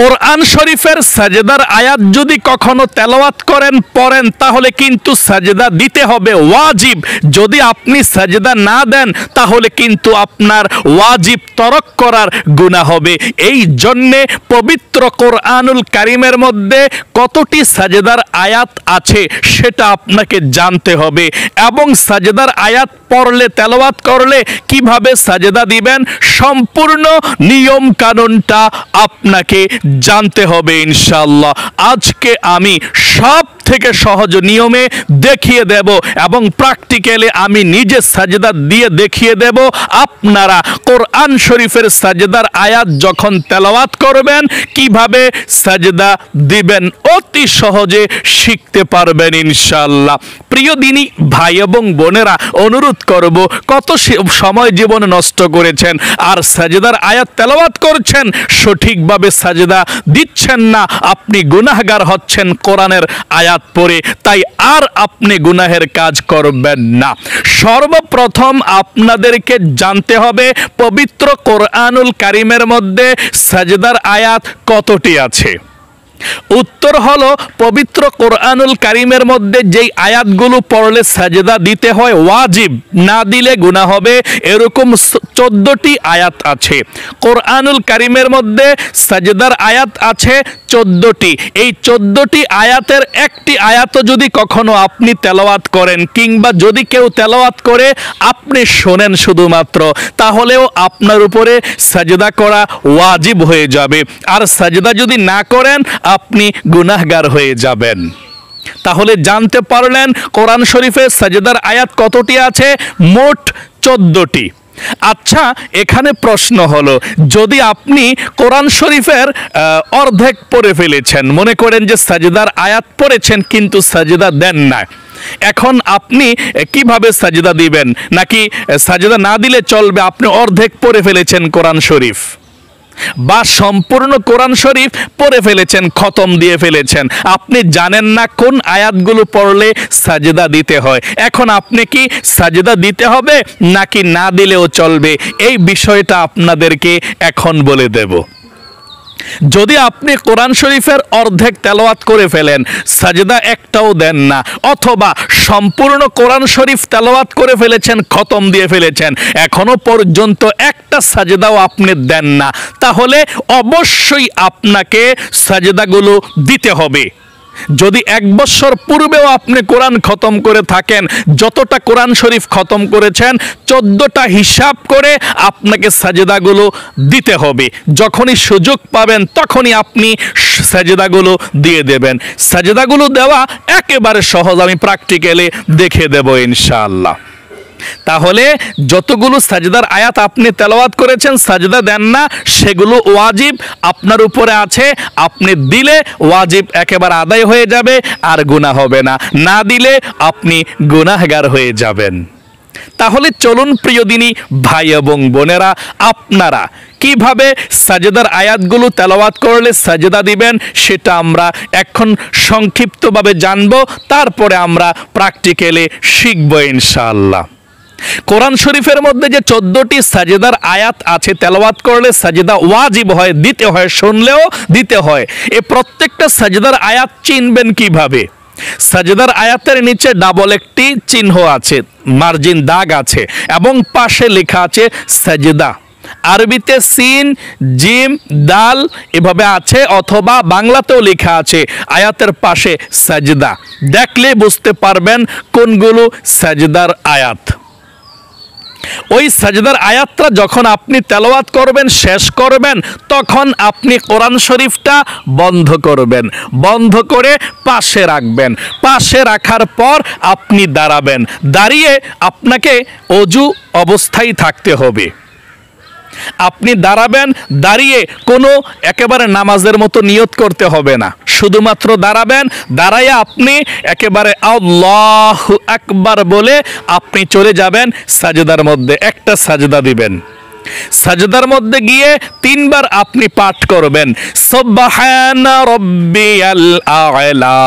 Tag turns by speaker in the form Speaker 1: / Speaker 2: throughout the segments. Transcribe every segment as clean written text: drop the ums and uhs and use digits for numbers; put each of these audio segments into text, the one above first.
Speaker 1: কোরআন শরীফের সাজদার আয়াত যদি কখনো তেলাওয়াত পড়েন তাহলে কিন্তু সাজদা দিতে হবে, ওয়াজিব। যদি আপনি সাজদা না দেন তাহলে কিন্তু আপনার ওয়াজিব তরক করার গুনাহ হবে। এই জন্যে পবিত্র কোরআনুল কারীমের মধ্যে কতটি সাজদার আয়াত আছে সেটা আপনাকে জানতে হবে, এবং সাজদার আয়াত পড়লে তেলাওয়াত করলে কিভাবে সাজদা দিবেন সম্পূর্ণ নিয়ম কানুনটা আপনাকে জানতে হবে ইনশাআল্লাহ। আজকে আমি সব থেকে সহজ নিয়মে দেখিয়ে দেব এবং প্র্যাকটিক্যালি আমি নিজে সাজদা দিয়ে দেখিয়ে দেব। আপনারা কোরআন শরীফের সাজদার আয়াত যখন তেলাওয়াত করবেন কিভাবে সাজদা দিবেন অতি সহজে শিখতে পারবেন ইনশাআল্লাহ। প্রিয় দিনী ভাই এবং বোনেরা, অনুরোধ করব, কত সময় জীবন নষ্ট করেছেন আর সাজদার আয়াত তেলাওয়াত করছেন, সঠিকভাবে সাজদা দিচ্ছেন না, আপনি গুনাহগার হচ্ছেন কোরআনের আয়াত পড়ে। তাই আর আপনি গুনাহের কাজ করবেন না। সর্বপ্রথম আপনাদেরকে জানতে হবে পবিত্র কোরআনুল কারীমের মধ্যে সাজদার আয়াত কতটি আছে। উত্তর হলো, পবিত্র কোরআনুল কারীমের মধ্যে যেই আয়াতগুলো পড়লে সাজদা দিতে হয়, ওয়াজিব, না দিলে গুনাহ হবে, এরকম 14টি আয়াত আছে। কোরআনুল কারীমের মধ্যে সাজদার আয়াত আছে 14টি। এই 14টি আয়াতের একটি আয়াতও যদি কখনো আপনি তেলাওয়াত করেন কিংবা যদি কেউ তেলাওয়াত করে আপনি শোনেন শুধুমাত্র, তাহলেও আপনার উপরে সাজদা করা ওয়াজিব হয়ে যাবে। আর সাজদা যদি না করেন আপনি গুনাহগার হয়ে যাবেন। তাহলে জানতে পারলেন কোরআন শরীফে সাজদার আয়াত কতটি আছে? মোট 14টি। আচ্ছা, এখানে প্রশ্ন হলো, যদি আপনি কোরআন শরীফের অর্ধেক পড়ে ফেলেছেন, মনে করেন যে সাজদার আয়াত পড়েছেন কিন্তু সাজদা দেন না, এখন আপনি কিভাবে সাজদা দিবেন? নাকি সাজদা না দিলে চলবে? আপনি অর্ধেক পড়ে ফেলেছেন কোরআন শরীফ বা সম্পূর্ণ কোরআন শরীফ পড়ে ফেলেছেন, খতম দিয়ে ফেলেছেন, আপনি জানেন না কোন আয়াতগুলো পড়লে সাজদা দিতে হয়। এখন আপনি কি সাজদা দিতে হবে নাকি না দিলেও চলবে? এই বিষয়টা আপনাদেরকে এখন বলে দেব। যদি আপনি কোরআন শরীফের অর্ধেক তেলাওয়াত করে ফেলেন, সাজদা একটাও দেন না, অথবা সম্পূর্ণ কোরআন শরীফ তেলাওয়াত করে ফেলেছেন, খতম দিয়ে ফেলেছেন, এখনো পর্যন্ত একটা সাজদাও আপনি দেন না, তাহলে অবশ্যই আপনাকে সাজদাগুলো দিতে হবে। যদি 1 বছর পূর্বেও আপনি কোরআন খতম করে থাকেন, যতটা কোরআন শরীফ খতম করেছেন 14টা হিসাব করে আপনাকে সাজদাগুলো দিতে হবে। যখনই সুযোগ পাবেন তখনই আপনি সাজদাগুলো দিয়ে দেবেন। সাজদাগুলো দেওয়া একেবারে সহজ, আমি প্র্যাকটিক্যালি দেখে দেব ইনশাআল্লাহ। তাহলে যতগুলো সাজদার আয়াত আপনি তেলাওয়াত করেছেন সাজদা দেন না, সেগুলো ওয়াজিব আপনার উপরে আছে। আপনি দিলে ওয়াজিব একেবারে আদায় হয়ে যাবে, আর গুনাহ হবে না। না দিলে আপনি গুনাহগার হয়ে যাবেন। তাহলে চলুন প্রিয় দিনী ভাই এবং বোনেরা, আপনারা কিভাবে সাজদার আয়াতগুলো তেলাওয়াত করলে সাজদা দিবেন সেটা আমরা এখন সংক্ষিপ্তভাবে জানবো, তারপরে আমরা প্র্যাকটিক্যালি শিখব ইনশাআল্লাহ। কোরআন শরীফের মধ্যে যে 14টি সাজদার আয়াত আছে, তেলাওয়াত করলে সাজদা ওয়াজিব হয়, দিতে হয়, শুনলেও দিতে হয়। এই প্রত্যেকটা সাজদার আয়াত চিনবেন কিভাবে? সাজদার আয়াতের নিচে ডাবল একটি চিহ্ন আছে, মার্জিন দাগ আছে, এবং পাশে লেখা আছে সাজদা। আরবিতে সিন, জিম, দাল এভাবে আছে, অথবা বাংলাতেও লেখা আছে আয়াতের পাশে সাজদা। দেখলে বুঝতে পারবেন কোনগুলো সাজদার আয়াত। ওই সাজদার আয়াতটা যখন আপনি তেলাওয়াত করবেন, শেষ করবেন, তখন আপনি কোরআন শরীফটা বন্ধ করবেন, বন্ধ করে পাশে রাখবেন। পাশে রাখার পর আপনি দাঁড়াবেন, দাঁড়িয়ে আপনাকে অজু অবস্থায় থাকতে হবে। আপনি দাঁড়াবেন, দাঁড়িয়ে কোনো একেবারে নামাজের মতো নিয়ত করতে হবে না, শুধুমাত্র দাঁড়াবেন। দাঁড়াইয়া আপনি একেবারে আল্লাহু আকবার বলে আপনি চলে যাবেন সাজদার মধ্যে, একটা সাজদা দিবেন। সাজদার মধ্যে গিয়ে 3 বার আপনি পাঠ করবেন সুবহানা রাব্বিয়াল আ'লা,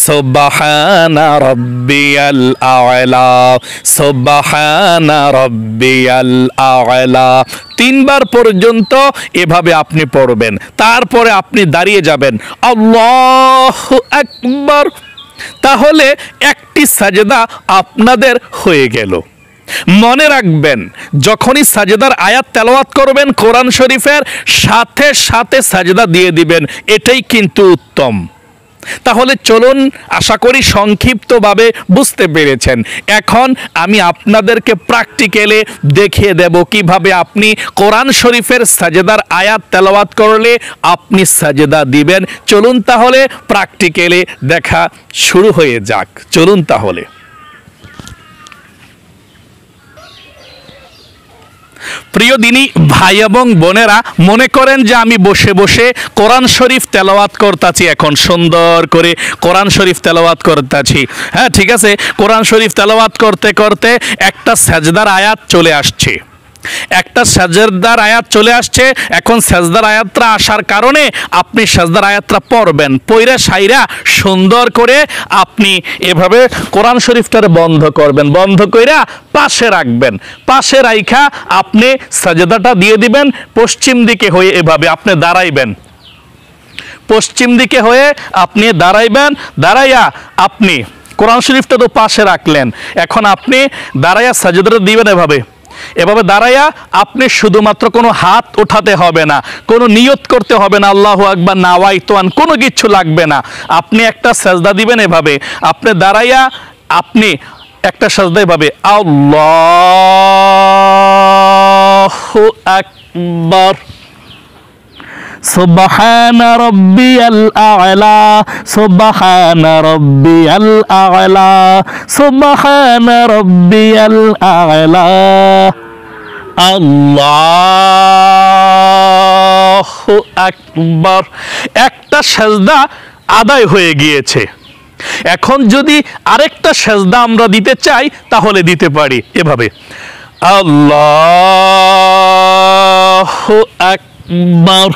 Speaker 1: সুবহানা রাব্বিয়াল আ'লা, সুবহানা রাব্বিয়াল আ'লা। 3 বার পর্যন্ত এভাবে আপনি পড়বেন। তারপরে আপনি দাঁড়িয়ে যাবেন, আল্লাহু আকবার। তাহলে একটি সাজদা আপনাদের হয়ে গেল। মনে রাখবেন, যখনই সাজদার আয়াত তেলাওয়াত করবেন কোরআন শরীফের সাথে সাথে সাজদা দিয়ে দিবেন, এটাই কিন্তু উত্তম। তাহলে চলুন, আশা করি সংক্ষিপ্তভাবে বুঝতে পেরেছেন। এখন আমি আপনাদেরকে প্র্যাকটিক্যালে দেখিয়ে দেব কিভাবে আপনি কোরআন শরীফের সাজদার আয়াত তেলাওয়াত করলে আপনি সাজদা দিবেন। চলুন তাহলে প্র্যাকটিক্যালে দেখা শুরু হয়ে যাক। চলুন তাহলে। প্রিয় দিনী ভাই এবং বোনেরা, মনে করেন যে আমি বসে বসে কোরআন শরীফ তেলাওয়াত করতেছি, এখন সুন্দর করে কোরআন শরীফ তেলাওয়াত করতেছি। হ্যাঁ, ঠিক আছে, কোরআন শরীফ তেলাওয়াত করতে করতে একটা সাজদার আয়াত চলে আসছে, একটা সাজদার আয়াত চলে আসছে। এখন সাজদার আয়াতটা আসার কারণে আপনি সাজদার আয়াতটা পড়বেন, পয়রা সাইরা সুন্দর করে আপনি এভাবে কোরআন শরীফটারে বন্ধ করবেন, বন্ধ কইরা পাশে রাখবেন। পাশে রাইখা আপনি সাজদাটা দিয়ে দিবেন পশ্চিম দিকে হয়ে, এভাবে আপনি দাঁড়াইবেন, পশ্চিম দিকে হয়ে আপনি দাঁড়াইবেন। দাঁড়াইয়া আপনি কোরআন শরীফটা তো পাশে রাখলেন, এখন আপনি দাঁড়াইয়া সাজদাটা দিবেন এভাবে। এভাবে দাঁড়াইয়া আপনি শুধুমাত্র কোনো হাত উঠাতে হবে না, কোনো নিয়ত করতে হবে না, আল্লাহু আকবার নাওয়াইতু আন, কোনো কিছু লাগবে না। আপনি একটা সাজদা দিবেন এভাবে, আপনি দাঁড়াইয়া আপনি একটা সাজদা এভাবে, আল্লাহু আকবার, সুবহানা রাব্বিয়াল আ'লা, সুবহানা রাব্বিয়াল আ'লা, সুবহানা রাব্বিয়াল আ'লা, আল্লাহু আকবার। একটা সাজদা আদায় হয়ে গিয়েছে। এখন যদি আরেকটা সাজদা আমরা দিতে চাই তাহলে দিতে পারি এভাবে, আল্লাহু আকবার,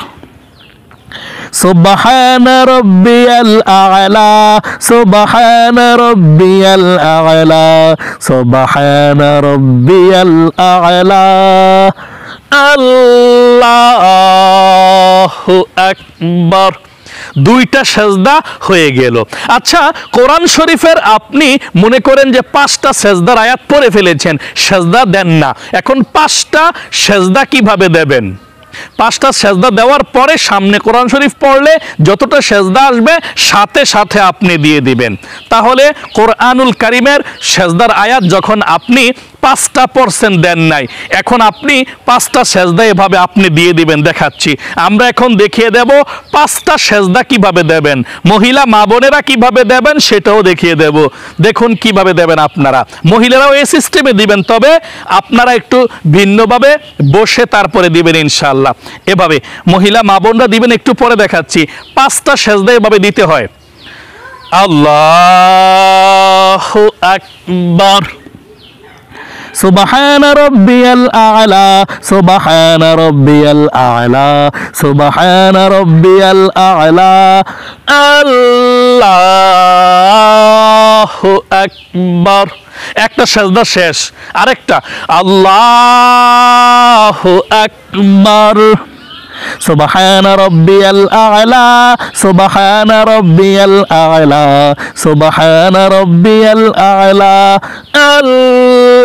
Speaker 1: সুবহানা রাব্বিয়াল আ'লা, সুবহানা রাব্বিয়াল আ'লা, সুবহানা রাব্বিয়াল আ'লা, আল্লাহু আকবার। দুইটা সাজদা হয়ে গেল। আচ্ছা, কোরআন শরীফের আপনি মনে করেন যে 5টা সাজদার আয়াত পড়ে ফেলেছেন, সাজদা দেন না। এখন 5টা সাজদা কিভাবে দেবেন? 5টা সেজদা দেওয়ার পরে সামনে কোরআন শরীফ পড়লে যতটা সেজদা আসবে সাথে সাথে আপনি দিয়ে দিবেন। তাহলে কোরআনুল কারীমের সেজদার আয়াত যখন আপনি 5টা পড়ছেন দেন নাই, এখন আপনি 5টা সেজদা এভাবে আপনি দিয়ে দিবেন। দেখাচ্ছি, আমরা এখন দেখিয়ে দেব 5টা সেজদা কিভাবে দেবেন। মহিলা মা বোনেরা কিভাবে দেবেন সেটাও দেখিয়ে দেব। দেখুন কিভাবে দেবেন আপনারা। মহিলারাও এই সিস্টেমে দিবেন, তবে আপনারা একটু ভিন্নভাবে বসে তারপরে দিবেন ইনশাআল্লাহ। এভাবে মহিলা মা বোনরা দিবেন, একটু পরে দেখাচ্ছি। 5টা সেজদা এভাবে দিতে হয়। আল্লাহু আকবার, সুবহান রাব্বিয়াল আ'লা, সুবহান রাব্বিয়াল আ'লা, সুবহান রাব্বিয়াল আ'লা, আল্লাহু আকবার। একটা সেজদা শেষ, আরেকটা আল্লাহু আকবার, সুবহান রাব্বিয়াল আ'লা, সুবহান রাব্বিয়াল আ'লা, সুবহান রাব্বিয়াল আ'লা,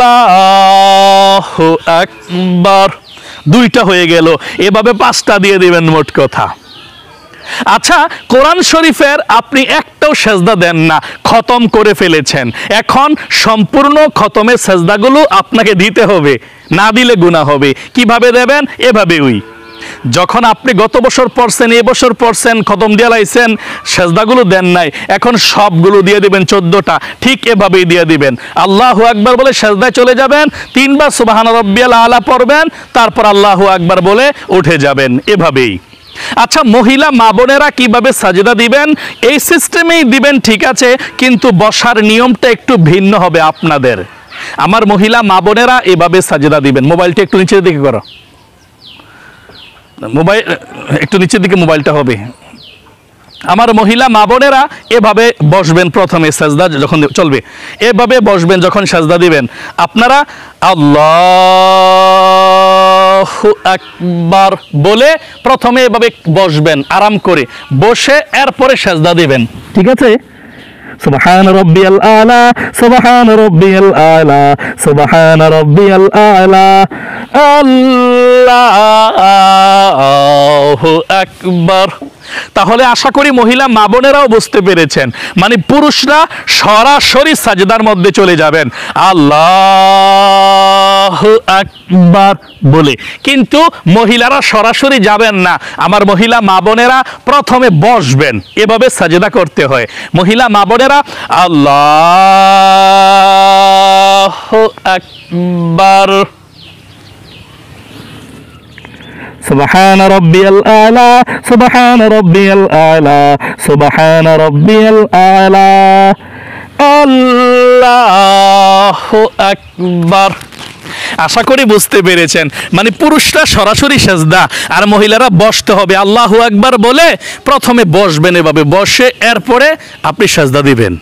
Speaker 1: আল্লাহু আকবার। দুইটা হয়ে গেল, এভাবে 5টা দিয়ে দিবেন মোট কথা। আচ্ছা, কোরআন শরীফের আপনি একটাও সেজদা দেন না, খতম করে ফেলেছেন। এখন সম্পূর্ণ খতমের সেজদাগুলো আপনাকে দিতে হবে, না দিলে গুনাহ হবে। কিভাবে দেবেন? এভাবেই। যখন আপনি গত বছর পড়ছেন, এবছর পড়ছেন, খতম দিয়ে লাইছেন, সেজদাগুলো দেন নাই, এখন সবগুলো দিয়ে দিবেন, 14টা। ঠিক এভাবেই দিয়ে দিবেন। আল্লাহু আকবার বলে সেজদায় চলে যাবেন, 3 বার সুবহান রাব্বিয়াল আ'লা পড়বেন, তারপর আল্লাহু আকবার বলে উঠে যাবেন, এভাবেই। আচ্ছা, মহিলা মা বোনেরা কিভাবে সাজদা দিবেন? এই সিস্টেমেই দিবেন, ঠিক আছে, কিন্তু বসার নিয়মটা একটু ভিন্ন হবে আপনাদের। আমার মহিলা মা বোনেরা এভাবে সাজদা দিবেন। মোবাইলটা একটু নিচের দিকে করো, মোবাইল একটু নিচের দিকে মোবাইলটা হবে। আমার মহিলা মা বোনেরা এভাবে বসবেন, প্রথমে সাজদা যখন চলবে এভাবে বসবেন। যখন সাজদা দিবেন আপনারা আল্লাহু আকবার বলে প্রথমে এভাবে বসবেন, আরাম করে বসে এরপরে সাজদা দিবেন। ঠিক আছে? সুবহান রাব্বিয়াল আলা, সুবহান রাব্বিয়াল আলা, সুবহান রাব্বিয়াল আলা, আল্লাহু আকবার। তাহলে আশা করি মহিলা মা বোনেরাও বুঝতে পেরেছেন, মানে পুরুষরা সরাসরি সাজদার মধ্যে চলে যাবেন আল্লাহু আকবার বলে, কিন্তু মহিলারা সরাসরি যাবেন না। আমার মহিলা মা বোনেরা প্রথমে বসবেন, এভাবে সাজদা করতে হয়। মহিলা মা বোনেরা আল্লাহু আকবার, সুবহান রাব্বিয়াল আলা, সুবহান রাব্বিয়াল আলা, সুবহান রাব্বিয়াল আলা, আল্লাহু আকবার। আশা করি বুঝতে পেরেছেন, মানে পুরুষরা সরাসরি সাজদা আর মহিলারা বসতে হবে আল্লাহু আকবার বলে প্রথমে বসবেন, এভাবে বসে এরপরে আপনি সাজদা দিবেন।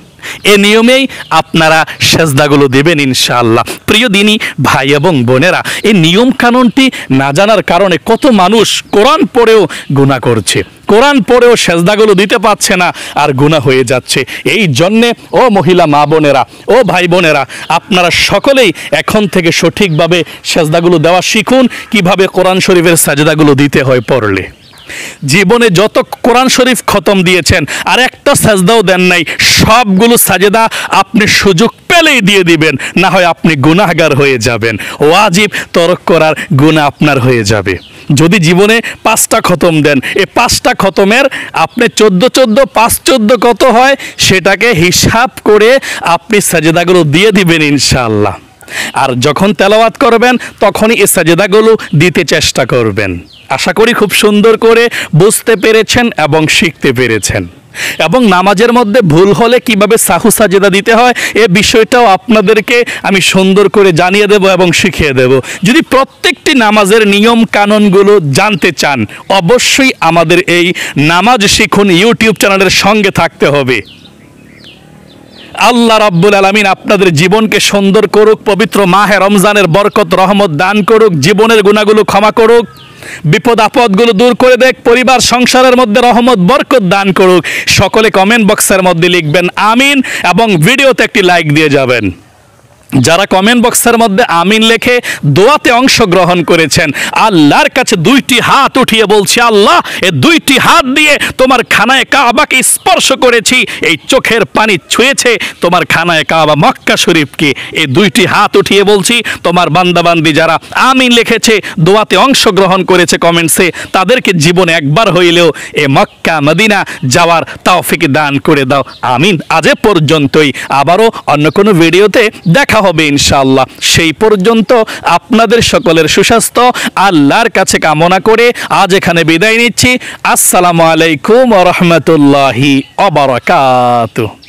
Speaker 1: এ নিয়মেই আপনারা সেজদাগুলো দেবেন ইনশাআল্লাহ। প্রিয় দিনী ভাই এবং বোনেরা, এই নিয়ম কানুনটি না জানার কারণে কত মানুষ কোরআন পড়েও গুনাহ করছে, কোরআন পড়েও সেজদাগুলো দিতে পারছে না আর গুনাহ হয়ে যাচ্ছে। এই জন্যে ও মহিলা মা বোনেরা, ও ভাই বোনেরা, আপনারা সকলেই এখন থেকে সঠিকভাবে সেজদাগুলো দেওয়া শিখুন, কিভাবে কোরআন শরীফের সাজদাগুলো দিতে হয় পড়লে। জীবনে যত কোরআন শরীফ খতম দিয়েছেন আর একটা সাজদাও দেন নাই, সবগুলো সাজদা আপনি সুযোগ পেলেই দিয়ে দিবেন, না হয় আপনি গুনাহগার হয়ে যাবেন, ওয়াজিব তরক করার গুনাহ আপনার হয়ে যাবে। যদি জীবনে 5টা খতম দেন, এই 5টা খতমের আপনি 14 5 14 কত হয় সেটাকে হিসাব করে আপনি সাজদাগুলো দিয়ে দিবেন ইনশাআল্লাহ। আর যখন তেলাওয়াত করবেন তখনই এই সাজদাগুলো দিতে চেষ্টা করবেন। আশা করি খুব সুন্দর করে বুঝতে পেরেছেন এবং শিখতে পেরেছেন। এবং নামাজের মধ্যে ভুল হলে কিভাবে সাহু সাজদা দিতে হয় এ বিষয়টাও আপনাদেরকে আমি সুন্দর করে জানিয়ে দেব এবং শিখিয়ে দেব। যদি প্রত্যেকটি নামাজের নিয়ম কানুনগুলো জানতে চান, অবশ্যই আমাদের এই নামাজ শিখুন ইউটিউব চ্যানেলের সঙ্গে থাকতে হবে। আল্লাহ রাব্বুল আলামিন আপনাদের জীবনকে সুন্দর করুক, পবিত্র মাহে রমজানের বরকত রহমত দান করুক, জীবনের গুনাহগুলো ক্ষমা করুক, বিপদ আপদগুলো দূর করে দেখ, পরিবার সংসারের মধ্যে রহমত বরকত দান করুক। সকলে কমেন্ট বক্সের মধ্যে লিখবেন আমিন এবং ভিডিওতে একটি লাইক দিয়ে যাবেন। যারা কমেন্ট বক্সের মধ্যে আমিন লেখে দোয়াতে অংশগ্রহণ করেছেন, আল্লাহর কাছে 2টি হাত উঠিয়ে বলছি, আল্লাহ এই 2টি হাত দিয়ে তোমার খানায়ে কাবাকে স্পর্শ করেছি, এই চোখের পানি ছুঁয়েছে তোমার খানায়ে কাবা মক্কা শরীফকে। এই 2টি হাত উঠিয়ে বলছি, তোমার বান্দাবান্দি যারা আমিন লিখেছে, দোয়াতে অংশগ্রহণ করেছে কমেন্টসে, তাদেরকে জীবনে একবার হইলেও এ মক্কা মদিনা যাওয়ার তৌফিক দান করে দাও, আমিন। আজ পর্যন্তই, আবারও অন্য কোনো ভিডিওতে দেখা হবে ইনশাআল্লাহ। সেই পর্যন্ত আপনাদের সকলের সুস্বাস্থ্য আল্লাহর কাছে কামনা করে আজ এখানে বিদায় নিচ্ছি। আসসালামু আলাইকুম ওয়া রাহমাতুল্লাহি ওয়া বারাকাতুহু।